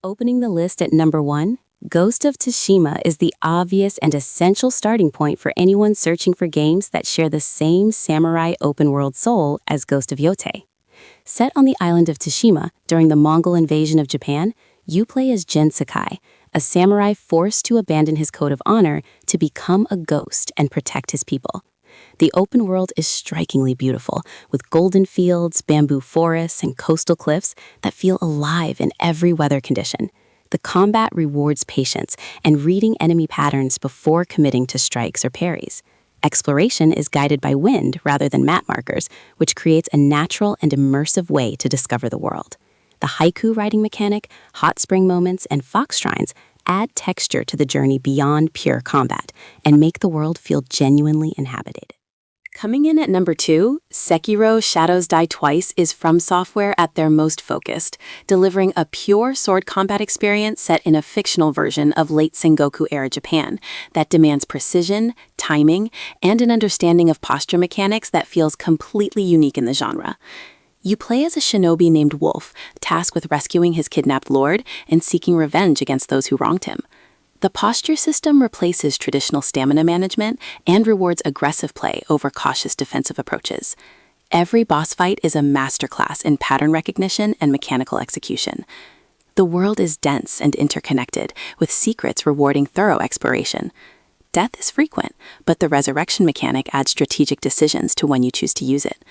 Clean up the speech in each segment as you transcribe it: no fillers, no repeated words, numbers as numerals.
Opening the list at number 1, Ghost of Tsushima is the obvious and essential starting point for anyone searching for games that share the same samurai open-world soul as Ghost of Yotei. Set on the island of Tsushima during the Mongol invasion of Japan, you play as Gen Sakai, a samurai forced to abandon his code of honor to become a ghost and protect his people. The open world is strikingly beautiful, with golden fields, bamboo forests, and coastal cliffs that feel alive in every weather condition. The combat rewards patience and reading enemy patterns before committing to strikes or parries. Exploration is guided by wind rather than map markers, which creates a natural and immersive way to discover the world. The haiku riding mechanic, hot spring moments, and fox shrines add texture to the journey beyond pure combat and make the world feel genuinely inhabited. Coming in at number 2, Sekiro Shadows Die Twice is From Software at their most focused, delivering a pure sword combat experience set in a fictional version of late Sengoku-era Japan that demands precision, timing, and an understanding of posture mechanics that feels completely unique in the genre. You play as a shinobi named Wolf, tasked with rescuing his kidnapped lord and seeking revenge against those who wronged him. The posture system replaces traditional stamina management and rewards aggressive play over cautious defensive approaches. Every boss fight is a masterclass in pattern recognition and mechanical execution. The world is dense and interconnected, with secrets rewarding thorough exploration. Death is frequent, but the resurrection mechanic adds strategic decisions to when you choose to use it.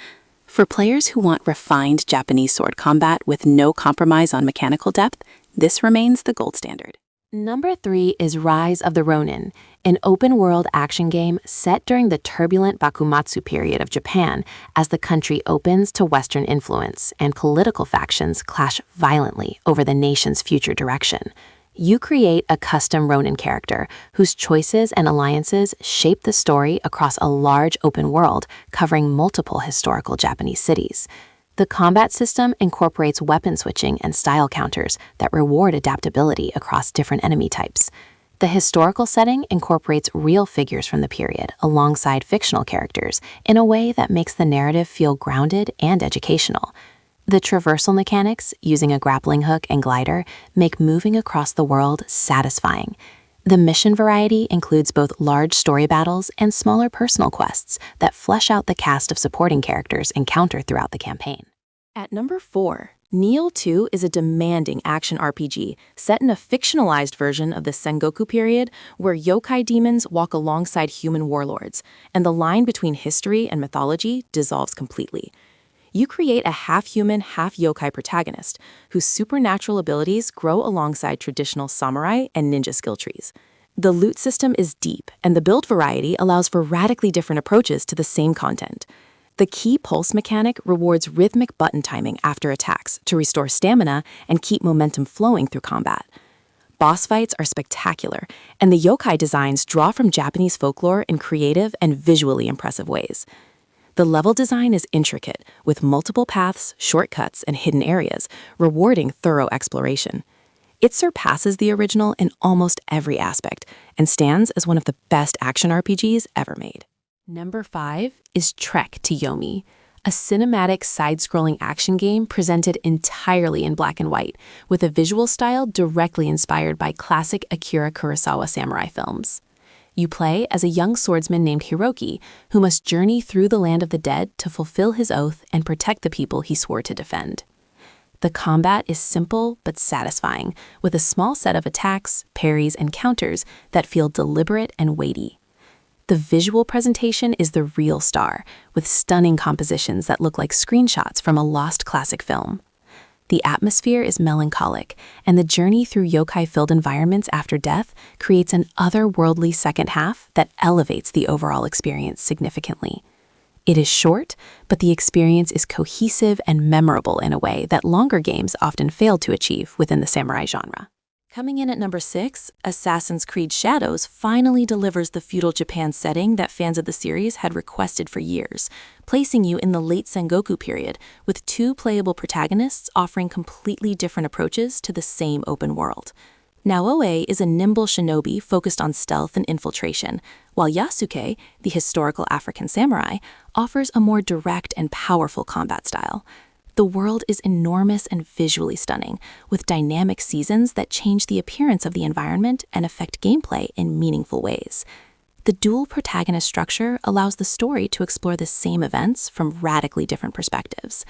For players who want refined Japanese sword combat with no compromise on mechanical depth, this remains the gold standard. Number 3 is Rise of the Ronin, an open-world action game set during the turbulent Bakumatsu period of Japan as the country opens to Western influence and political factions clash violently over the nation's future direction. You create a custom Ronin character whose choices and alliances shape the story across a large open world covering multiple historical Japanese cities. The combat system incorporates weapon switching and style counters that reward adaptability across different enemy types. The historical setting incorporates real figures from the period alongside fictional characters in a way that makes the narrative feel grounded and educational. The traversal mechanics, using a grappling hook and glider, make moving across the world satisfying. The mission variety includes both large story battles and smaller personal quests that flesh out the cast of supporting characters encountered throughout the campaign. At number 4, Nioh 2 is a demanding action RPG set in a fictionalized version of the Sengoku period where yokai demons walk alongside human warlords, and the line between history and mythology dissolves completely. You create a half-human, half-yokai protagonist whose supernatural abilities grow alongside traditional samurai and ninja skill trees. The loot system is deep, and the build variety allows for radically different approaches to the same content. The key pulse mechanic rewards rhythmic button timing after attacks to restore stamina and keep momentum flowing through combat. Boss fights are spectacular, and the yokai designs draw from Japanese folklore in creative and visually impressive ways. The level design is intricate, with multiple paths, shortcuts, and hidden areas, rewarding thorough exploration. It surpasses the original in almost every aspect, and stands as one of the best action RPGs ever made. Number 5 is Trek to Yomi, a cinematic side-scrolling action game presented entirely in black and white, with a visual style directly inspired by classic Akira Kurosawa samurai films. You play as a young swordsman named Hiroki, who must journey through the land of the dead to fulfill his oath and protect the people he swore to defend. The combat is simple but satisfying, with a small set of attacks, parries, and counters that feel deliberate and weighty. The visual presentation is the real star, with stunning compositions that look like screenshots from a lost classic film. The atmosphere is melancholic, and the journey through yokai-filled environments after death creates an otherworldly second half that elevates the overall experience significantly. It is short, but the experience is cohesive and memorable in a way that longer games often fail to achieve within the samurai genre. Coming in at number 6, Assassin's Creed Shadows finally delivers the feudal Japan setting that fans of the series had requested for years, placing you in the late Sengoku period with 2 playable protagonists offering completely different approaches to the same open world. Naoe is a nimble shinobi focused on stealth and infiltration, while Yasuke, the historical African samurai, offers a more direct and powerful combat style. The world is enormous and visually stunning, with dynamic seasons that change the appearance of the environment and affect gameplay in meaningful ways. The dual protagonist structure allows the story to explore the same events from radically different perspectives.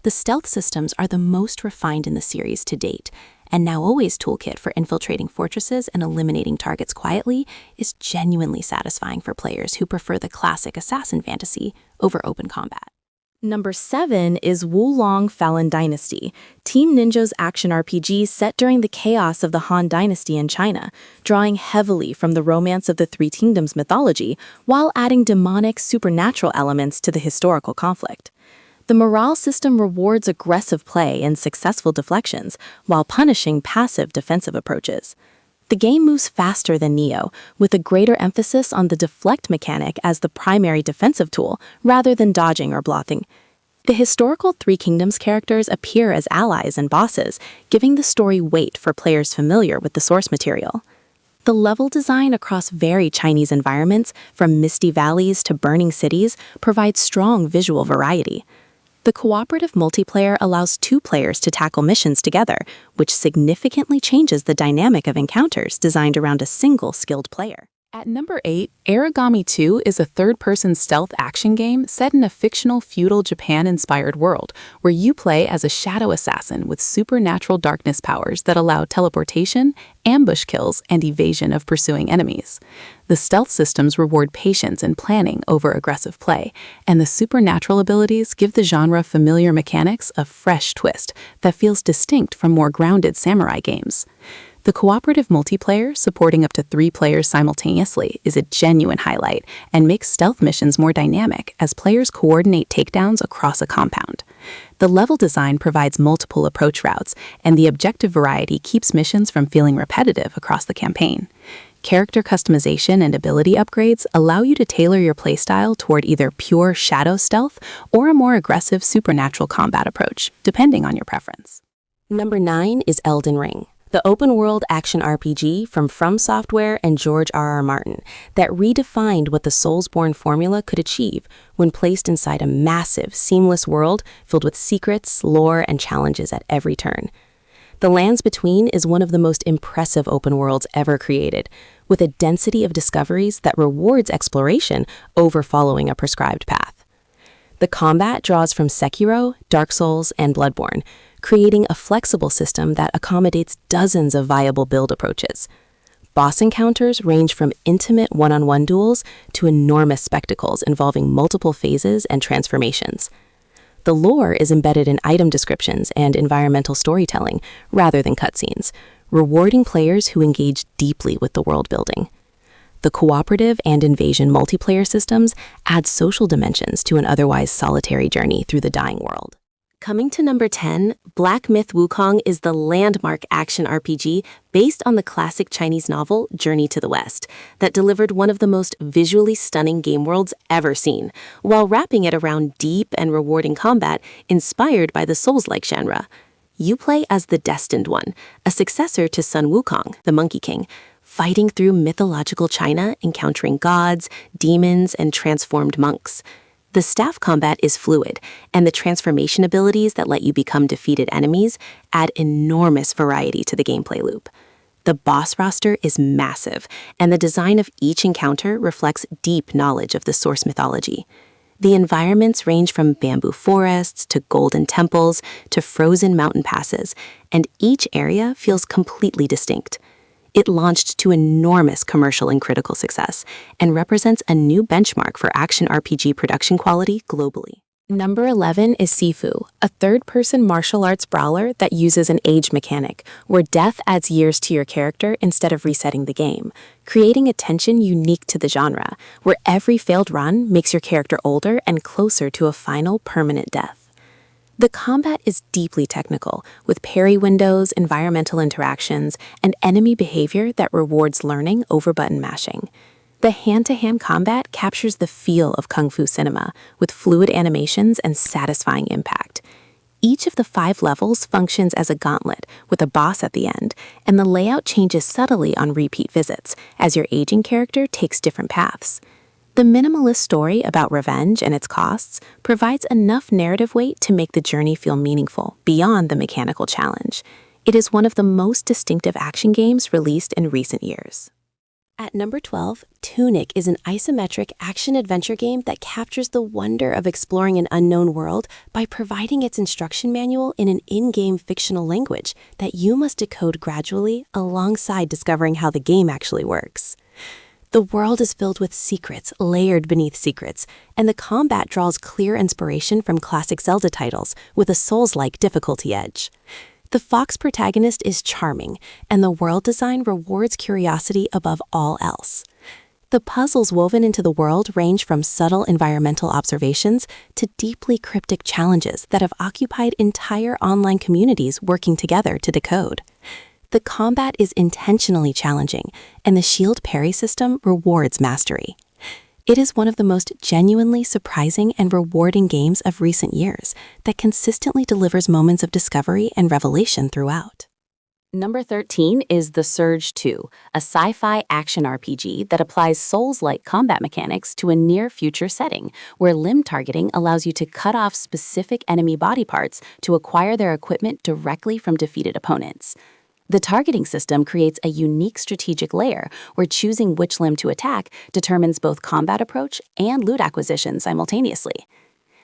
The stealth systems are the most refined in the series to date, and Now Always toolkit for infiltrating fortresses and eliminating targets quietly is genuinely satisfying for players who prefer the classic assassin fantasy over open combat. Number 7 is Wulong Fallen Dynasty, Team Ninja's action RPG set during the chaos of the Han Dynasty in China, drawing heavily from the Romance of the Three Kingdoms mythology while adding demonic, supernatural elements to the historical conflict. The morale system rewards aggressive play and successful deflections while punishing passive defensive approaches. The game moves faster than Nioh, with a greater emphasis on the deflect mechanic as the primary defensive tool rather than dodging or blocking. The historical Three Kingdoms characters appear as allies and bosses, giving the story weight for players familiar with the source material. The level design across varied Chinese environments, from misty valleys to burning cities, provides strong visual variety. The cooperative multiplayer allows 2 players to tackle missions together, which significantly changes the dynamic of encounters designed around a single skilled player. At number 8, Aragami 2 is a third-person stealth action game set in a fictional feudal Japan-inspired world, where you play as a shadow assassin with supernatural darkness powers that allow teleportation, ambush kills, and evasion of pursuing enemies. The stealth systems reward patience and planning over aggressive play, and the supernatural abilities give the genre familiar mechanics a fresh twist that feels distinct from more grounded samurai games. The cooperative multiplayer, supporting up to 3 players simultaneously, is a genuine highlight and makes stealth missions more dynamic as players coordinate takedowns across a compound. The level design provides multiple approach routes, and the objective variety keeps missions from feeling repetitive across the campaign. Character customization and ability upgrades allow you to tailor your playstyle toward either pure shadow stealth or a more aggressive supernatural combat approach, depending on your preference. Number 9 is Elden Ring, the open-world action RPG from Software and George R.R. Martin that redefined what the Soulsborne formula could achieve when placed inside a massive, seamless world filled with secrets, lore, and challenges at every turn. The Lands Between is one of the most impressive open worlds ever created, with a density of discoveries that rewards exploration over following a prescribed path. The combat draws from Sekiro, Dark Souls, and Bloodborne, creating a flexible system that accommodates dozens of viable build approaches. Boss encounters range from intimate one-on-one duels to enormous spectacles involving multiple phases and transformations. The lore is embedded in item descriptions and environmental storytelling rather than cutscenes, rewarding players who engage deeply with the world building. The cooperative and invasion multiplayer systems add social dimensions to an otherwise solitary journey through the dying world. Coming to number 10, Black Myth Wukong is the landmark action RPG based on the classic Chinese novel Journey to the West that delivered one of the most visually stunning game worlds ever seen, while wrapping it around deep and rewarding combat inspired by the Souls-like genre. You play as the Destined One, a successor to Sun Wukong, the Monkey King, fighting through mythological China, encountering gods, demons, and transformed monks. The staff combat is fluid, and the transformation abilities that let you become defeated enemies add enormous variety to the gameplay loop. The boss roster is massive, and the design of each encounter reflects deep knowledge of the source mythology. The environments range from bamboo forests to golden temples to frozen mountain passes, and each area feels completely distinct. It launched to enormous commercial and critical success and represents a new benchmark for action RPG production quality globally. Number 11 is Sifu, a third-person martial arts brawler that uses an age mechanic, where death adds years to your character instead of resetting the game, creating a tension unique to the genre, where every failed run makes your character older and closer to a final permanent death. The combat is deeply technical, with parry windows, environmental interactions, and enemy behavior that rewards learning over button mashing. The hand-to-hand combat captures the feel of kung fu cinema, with fluid animations and satisfying impact. Each of the 5 levels functions as a gauntlet, with a boss at the end, and the layout changes subtly on repeat visits, as your aging character takes different paths. The minimalist story about revenge and its costs provides enough narrative weight to make the journey feel meaningful beyond the mechanical challenge. It is one of the most distinctive action games released in recent years. At number 12, Tunic is an isometric action-adventure game that captures the wonder of exploring an unknown world by providing its instruction manual in an in-game fictional language that you must decode gradually alongside discovering how the game actually works. The world is filled with secrets layered beneath secrets, and the combat draws clear inspiration from classic Zelda titles with a Souls-like difficulty edge. The fox protagonist is charming, and the world design rewards curiosity above all else. The puzzles woven into the world range from subtle environmental observations to deeply cryptic challenges that have occupied entire online communities working together to decode. The combat is intentionally challenging, and the shield parry system rewards mastery. It is one of the most genuinely surprising and rewarding games of recent years that consistently delivers moments of discovery and revelation throughout. Number 13 is The Surge 2, a sci-fi action RPG that applies Souls-like combat mechanics to a near-future setting, where limb targeting allows you to cut off specific enemy body parts to acquire their equipment directly from defeated opponents. The targeting system creates a unique strategic layer where choosing which limb to attack determines both combat approach and loot acquisition simultaneously.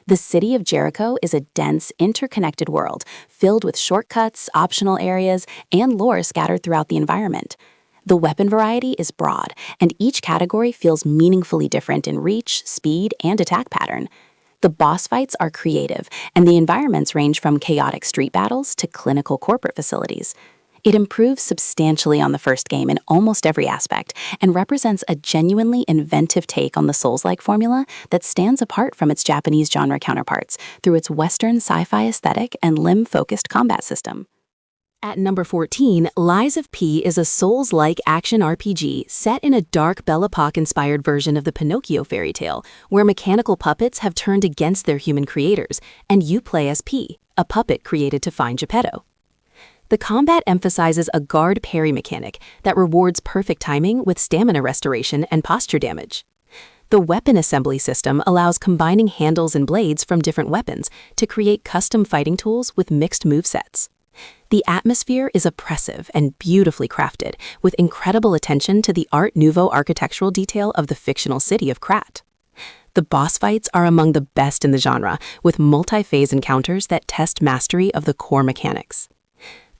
The city of Jericho is a dense, interconnected world filled with shortcuts, optional areas, and lore scattered throughout the environment. The weapon variety is broad, and each category feels meaningfully different in reach, speed, and attack pattern. The boss fights are creative, and the environments range from chaotic street battles to clinical corporate facilities. It improves substantially on the first game in almost every aspect and represents a genuinely inventive take on the Souls-like formula that stands apart from its Japanese genre counterparts through its Western sci-fi aesthetic and limb-focused combat system. At number 14, Lies of P is a Souls-like action RPG set in a dark Belle Epoque-inspired version of the Pinocchio fairy tale, where mechanical puppets have turned against their human creators, and you play as P, a puppet created to find Geppetto. The combat emphasizes a guard parry mechanic that rewards perfect timing with stamina restoration and posture damage. The weapon assembly system allows combining handles and blades from different weapons to create custom fighting tools with mixed movesets. The atmosphere is oppressive and beautifully crafted, with incredible attention to the Art Nouveau architectural detail of the fictional city of Krat. The boss fights are among the best in the genre, with multi-phase encounters that test mastery of the core mechanics.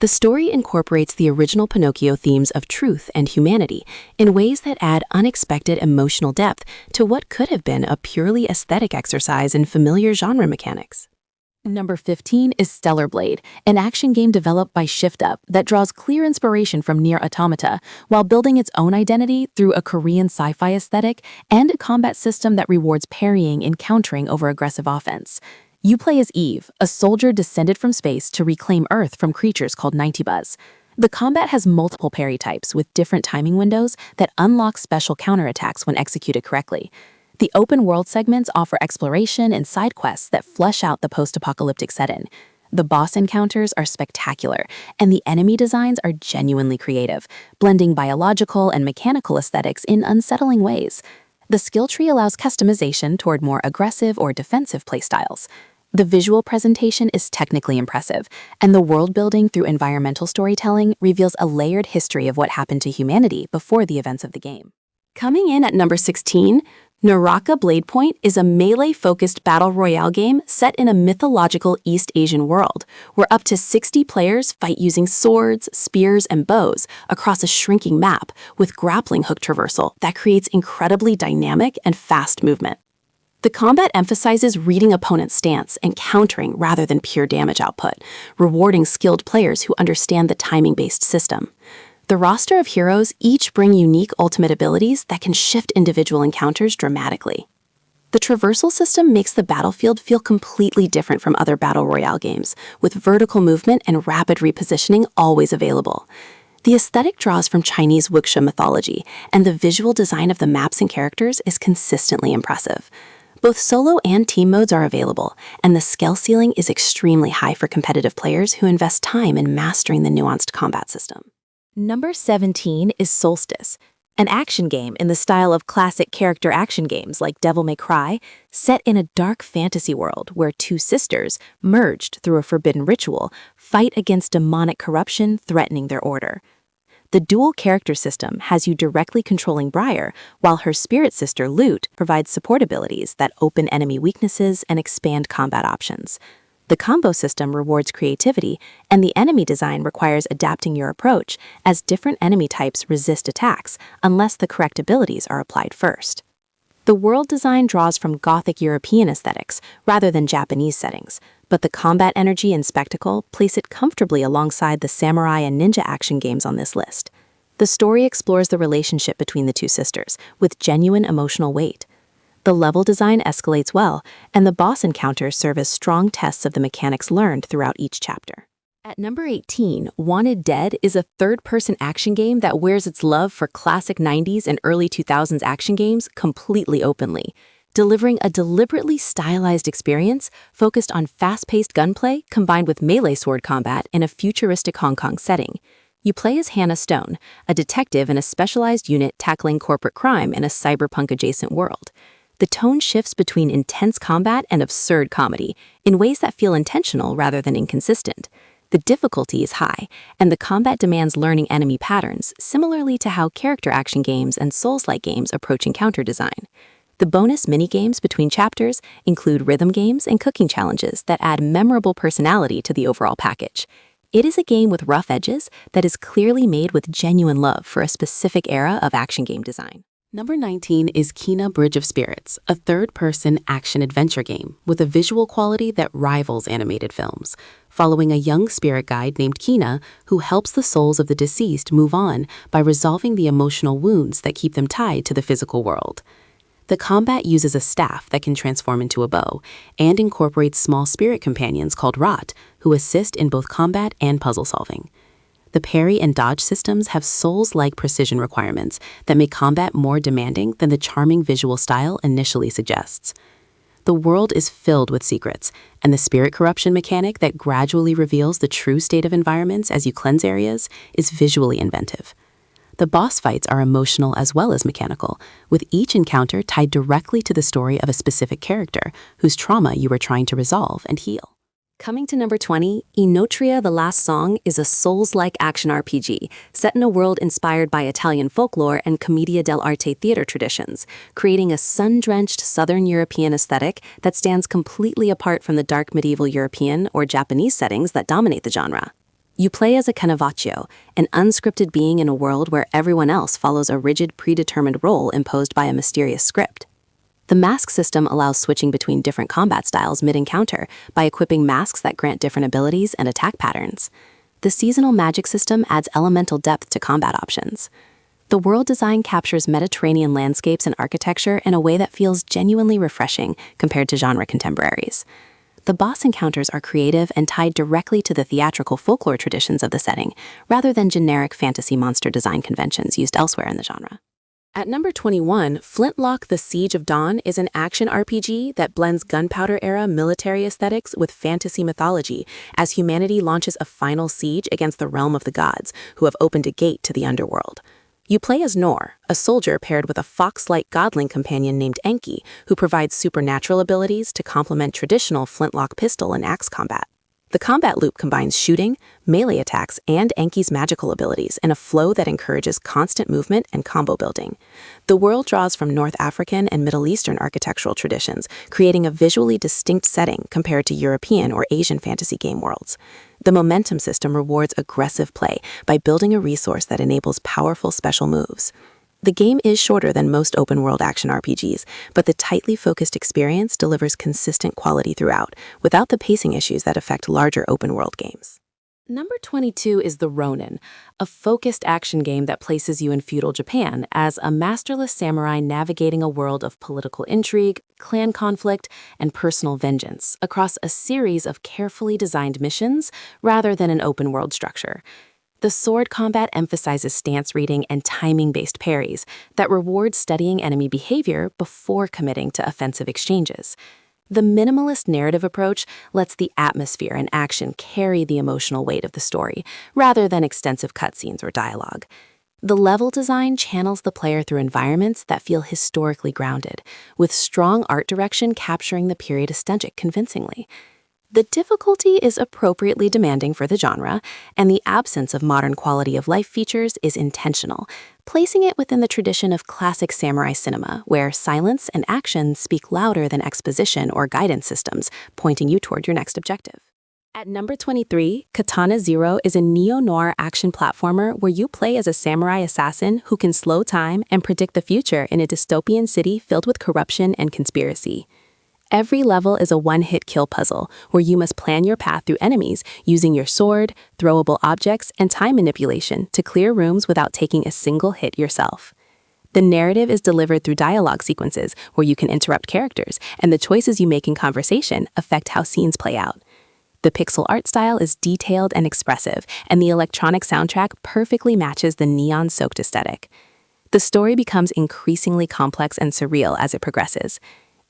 The story incorporates the original Pinocchio themes of truth and humanity in ways that add unexpected emotional depth to what could have been a purely aesthetic exercise in familiar genre mechanics. Number 15 is Stellar Blade, an action game developed by Shift Up that draws clear inspiration from Nier Automata while building its own identity through a Korean sci-fi aesthetic and a combat system that rewards parrying and countering over aggressive offense. You play as Eve, a soldier descended from space to reclaim Earth from creatures called Nightibuzz. The combat has multiple parry types with different timing windows that unlock special counterattacks when executed correctly. The open-world segments offer exploration and side quests that flesh out the post-apocalyptic setting. The boss encounters are spectacular, and the enemy designs are genuinely creative, blending biological and mechanical aesthetics in unsettling ways. The skill tree allows customization toward more aggressive or defensive playstyles. The visual presentation is technically impressive, and the world building through environmental storytelling reveals a layered history of what happened to humanity before the events of the game. Coming in at number 16, Naraka Bladepoint is a melee-focused battle royale game set in a mythological East Asian world, where up to 60 players fight using swords, spears, and bows across a shrinking map with grappling hook traversal that creates incredibly dynamic and fast movement. The combat emphasizes reading opponent's stance and countering rather than pure damage output, rewarding skilled players who understand the timing-based system. The roster of heroes each bring unique ultimate abilities that can shift individual encounters dramatically. The traversal system makes the battlefield feel completely different from other battle royale games, with vertical movement and rapid repositioning always available. The aesthetic draws from Chinese wuxia mythology, and the visual design of the maps and characters is consistently impressive. Both solo and team modes are available, and the skill ceiling is extremely high for competitive players who invest time in mastering the nuanced combat system. Number 17 is Soulstice. An action game in the style of classic character action games like Devil May Cry, set in a dark fantasy world where two sisters, merged through a forbidden ritual, fight against demonic corruption threatening their order. The dual character system has you directly controlling Briar, while her spirit sister Lute provides support abilities that open enemy weaknesses and expand combat options. The combo system rewards creativity, and the enemy design requires adapting your approach, as different enemy types resist attacks unless the correct abilities are applied first. The world design draws from Gothic European aesthetics rather than Japanese settings, but the combat energy and spectacle place it comfortably alongside the samurai and ninja action games on this list. The story explores the relationship between the two sisters, with genuine emotional weight. The level design escalates well, and the boss encounters serve as strong tests of the mechanics learned throughout each chapter. At number 18, Wanted Dead is a third-person action game that wears its love for classic 90s and early 2000s action games completely openly, delivering a deliberately stylized experience focused on fast-paced gunplay combined with melee sword combat in a futuristic Hong Kong setting. You play as Hannah Stone, a detective in a specialized unit tackling corporate crime in a cyberpunk-adjacent world. The tone shifts between intense combat and absurd comedy in ways that feel intentional rather than inconsistent. The difficulty is high, and the combat demands learning enemy patterns, similarly to how character action games and Souls-like games approach encounter design. The bonus mini-games between chapters include rhythm games and cooking challenges that add memorable personality to the overall package. It is a game with rough edges that is clearly made with genuine love for a specific era of action game design. Number 19 is Kena Bridge of Spirits, a third-person action-adventure game with a visual quality that rivals animated films, following a young spirit guide named Kena who helps the souls of the deceased move on by resolving the emotional wounds that keep them tied to the physical world. The combat uses a staff that can transform into a bow and incorporates small spirit companions called Rot, who assist in both combat and puzzle solving. The parry and dodge systems have Souls-like precision requirements that make combat more demanding than the charming visual style initially suggests. The world is filled with secrets, and the spirit corruption mechanic that gradually reveals the true state of environments as you cleanse areas is visually inventive. The boss fights are emotional as well as mechanical, with each encounter tied directly to the story of a specific character whose trauma you are trying to resolve and heal. Coming to number 20, Enotria: The Last Song is a Souls-like action RPG set in a world inspired by Italian folklore and commedia dell'arte theater traditions, creating a sun-drenched Southern European aesthetic that stands completely apart from the dark medieval European or Japanese settings that dominate the genre. You play as a Canavaccio, an unscripted being in a world where everyone else follows a rigid, predetermined role imposed by a mysterious script. The mask system allows switching between different combat styles mid-encounter by equipping masks that grant different abilities and attack patterns. The seasonal magic system adds elemental depth to combat options. The world design captures Mediterranean landscapes and architecture in a way that feels genuinely refreshing compared to genre contemporaries. The boss encounters are creative and tied directly to the theatrical folklore traditions of the setting, rather than generic fantasy monster design conventions used elsewhere in the genre. At number 21, Flintlock: The Siege of Dawn is an action RPG that blends gunpowder-era military aesthetics with fantasy mythology as humanity launches a final siege against the realm of the gods, who have opened a gate to the underworld. You play as Nor, a soldier paired with a fox-like godling companion named Enki, who provides supernatural abilities to complement traditional flintlock pistol and axe combat. The combat loop combines shooting, melee attacks, and Enki's magical abilities in a flow that encourages constant movement and combo building. The world draws from North African and Middle Eastern architectural traditions, creating a visually distinct setting compared to European or Asian fantasy game worlds. The momentum system rewards aggressive play by building a resource that enables powerful special moves. The game is shorter than most open-world action RPGs, but the tightly focused experience delivers consistent quality throughout, without the pacing issues that affect larger open-world games. Number 22 is the Ronin, a focused action game that places you in feudal Japan as a masterless samurai navigating a world of political intrigue, clan conflict, and personal vengeance across a series of carefully designed missions rather than an open-world structure. The sword combat emphasizes stance reading and timing-based parries that reward studying enemy behavior before committing to offensive exchanges. The minimalist narrative approach lets the atmosphere and action carry the emotional weight of the story, rather than extensive cutscenes or dialogue. The level design channels the player through environments that feel historically grounded, with strong art direction capturing the period aesthetic convincingly. The difficulty is appropriately demanding for the genre, and the absence of modern quality of life features is intentional, placing it within the tradition of classic samurai cinema, where silence and action speak louder than exposition or guidance systems, pointing you toward your next objective. At number 23, Katana Zero is a neo-noir action platformer where you play as a samurai assassin who can slow time and predict the future in a dystopian city filled with corruption and conspiracy. Every level is a one-hit kill puzzle where you must plan your path through enemies using your sword, throwable objects, and time manipulation to clear rooms without taking a single hit yourself. The narrative is delivered through dialogue sequences where you can interrupt characters, and the choices you make in conversation affect how scenes play out. The pixel art style is detailed and expressive, and the electronic soundtrack perfectly matches the neon-soaked aesthetic. The story becomes increasingly complex and surreal as it progresses.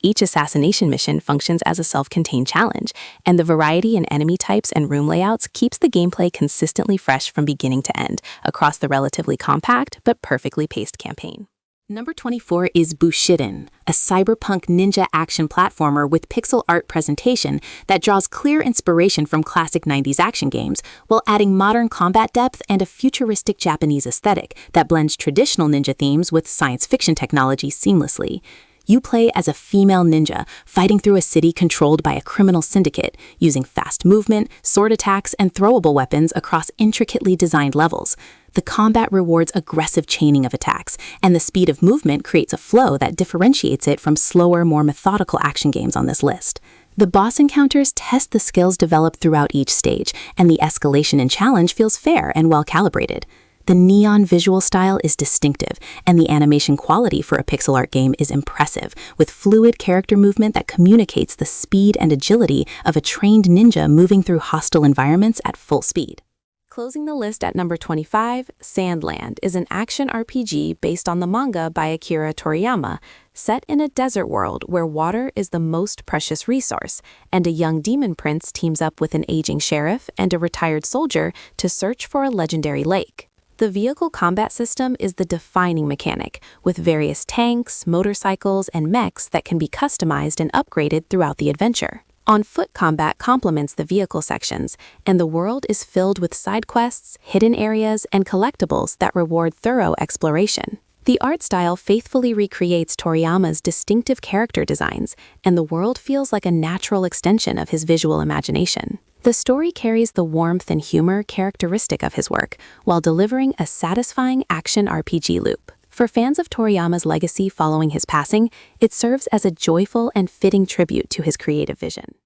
Each assassination mission functions as a self-contained challenge, and the variety in enemy types and room layouts keeps the gameplay consistently fresh from beginning to end across the relatively compact but perfectly paced campaign. Number 24 is Bushiden, a cyberpunk ninja action platformer with pixel art presentation that draws clear inspiration from classic 90s action games while adding modern combat depth and a futuristic Japanese aesthetic that blends traditional ninja themes with science fiction technology seamlessly. You play as a female ninja, fighting through a city controlled by a criminal syndicate, using fast movement, sword attacks, and throwable weapons across intricately designed levels. The combat rewards aggressive chaining of attacks, and the speed of movement creates a flow that differentiates it from slower, more methodical action games on this list. The boss encounters test the skills developed throughout each stage, and the escalation and challenge feels fair and well-calibrated. The neon visual style is distinctive, and the animation quality for a pixel art game is impressive, with fluid character movement that communicates the speed and agility of a trained ninja moving through hostile environments at full speed. Closing the list at number 25, Sandland is an action RPG based on the manga by Akira Toriyama, set in a desert world where water is the most precious resource, and a young demon prince teams up with an aging sheriff and a retired soldier to search for a legendary lake. The vehicle combat system is the defining mechanic, with various tanks, motorcycles, and mechs that can be customized and upgraded throughout the adventure. On-foot combat complements the vehicle sections, and the world is filled with side quests, hidden areas, and collectibles that reward thorough exploration. The art style faithfully recreates Toriyama's distinctive character designs, and the world feels like a natural extension of his visual imagination. The story carries the warmth and humor characteristic of his work, while delivering a satisfying action RPG loop. For fans of Toriyama's legacy following his passing, it serves as a joyful and fitting tribute to his creative vision.